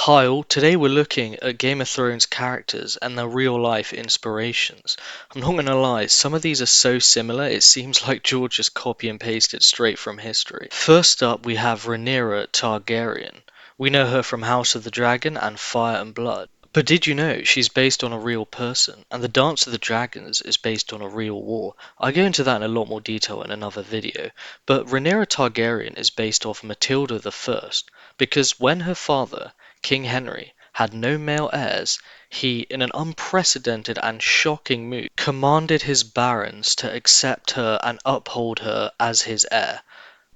Hi all, today we're looking at Game of Thrones characters and their real life inspirations. I'm not gonna lie, some of these are so similar it seems like George just copy and pasted straight from history. First up we have Rhaenyra Targaryen. We know her from House of the Dragon and Fire and Blood. But did you know she's based on a real person, and the Dance of the Dragons is based on a real war? I go into that in a lot more detail in another video, but Rhaenyra Targaryen is based off Matilda the First, because when her father, King Henry, had no male heirs, he, in an unprecedented and shocking move, commanded his barons to accept her and uphold her as his heir.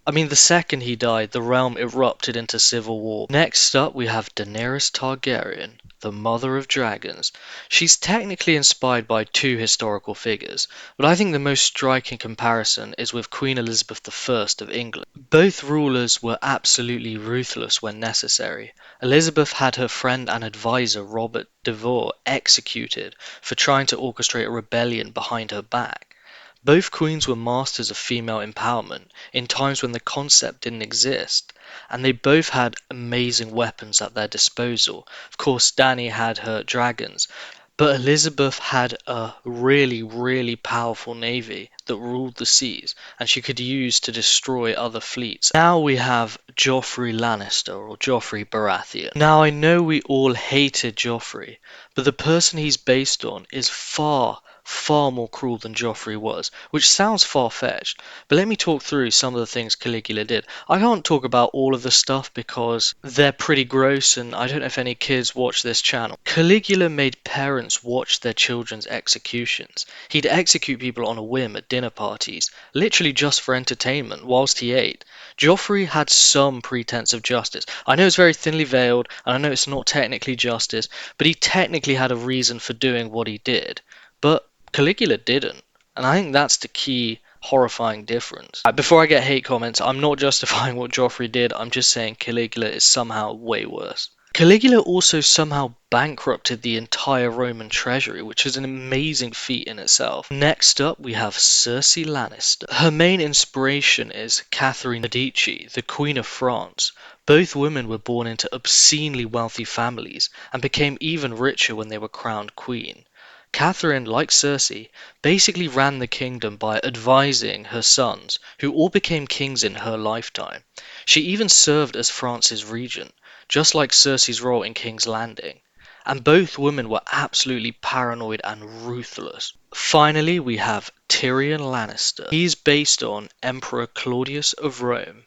I mean, the second he died, the realm erupted into civil war. Next up, we have Daenerys Targaryen, the mother of dragons. She's technically inspired by two historical figures, but I think the most striking comparison is with Queen Elizabeth I of England. Both rulers were absolutely ruthless when necessary. Elizabeth had her friend and advisor Robert de Vore executed for trying to orchestrate a rebellion behind her back. Both queens were masters of female empowerment in times when the concept didn't exist, and they both had amazing weapons at their disposal. Of course, Dany had her dragons, but Elizabeth had a really powerful navy that ruled the seas, and she could use to destroy other fleets. Now we have Joffrey Lannister, or Joffrey Baratheon. Now I know we all hated Joffrey, but the person he's based on is far more cruel than Joffrey was, which sounds far-fetched, but let me talk through some of the things Caligula did. I can't talk about all of the stuff because they're pretty gross and I don't know if any kids watch this channel. Caligula made parents watch their children's executions. He'd execute people on a whim at dinner parties, literally just for entertainment, whilst he ate. Joffrey had some pretense of justice. I know it's very thinly veiled, and I know it's not technically justice, but he technically had a reason for doing what he did. But Caligula didn't, and I think that's the key horrifying difference. Before I get hate comments, I'm not justifying what Joffrey did, I'm just saying Caligula is somehow way worse. Caligula also somehow bankrupted the entire Roman treasury, which is an amazing feat in itself. Next up, we have Cersei Lannister. Her main inspiration is Catherine Medici, the Queen of France. Both women were born into obscenely wealthy families and became even richer when they were crowned queen. Catherine, like Cersei, basically ran the kingdom by advising her sons, who all became kings in her lifetime. She even served as France's regent, just like Cersei's role in King's Landing. And both women were absolutely paranoid and ruthless. Finally, we have Tyrion Lannister. He's based on Emperor Claudius of Rome.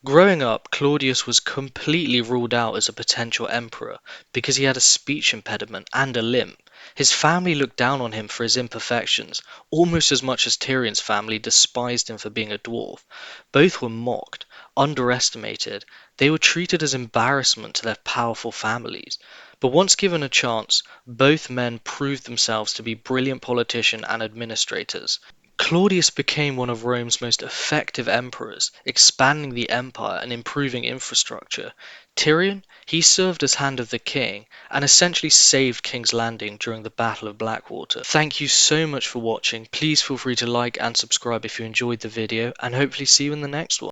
Growing up, Claudius was completely ruled out as a potential emperor because he had a speech impediment and a limp. His family looked down on him for his imperfections, almost as much as Tyrion's family despised him for being a dwarf. Both were mocked, underestimated, they were treated as embarrassment to their powerful families. But once given a chance, both men proved themselves to be brilliant politicians and administrators. Claudius became one of Rome's most effective emperors, expanding the empire and improving infrastructure. Tyrion, he served as Hand of the King and essentially saved King's Landing during the Battle of Blackwater. Thank you so much for watching. Please feel free to like and subscribe if you enjoyed the video, and hopefully see you in the next one.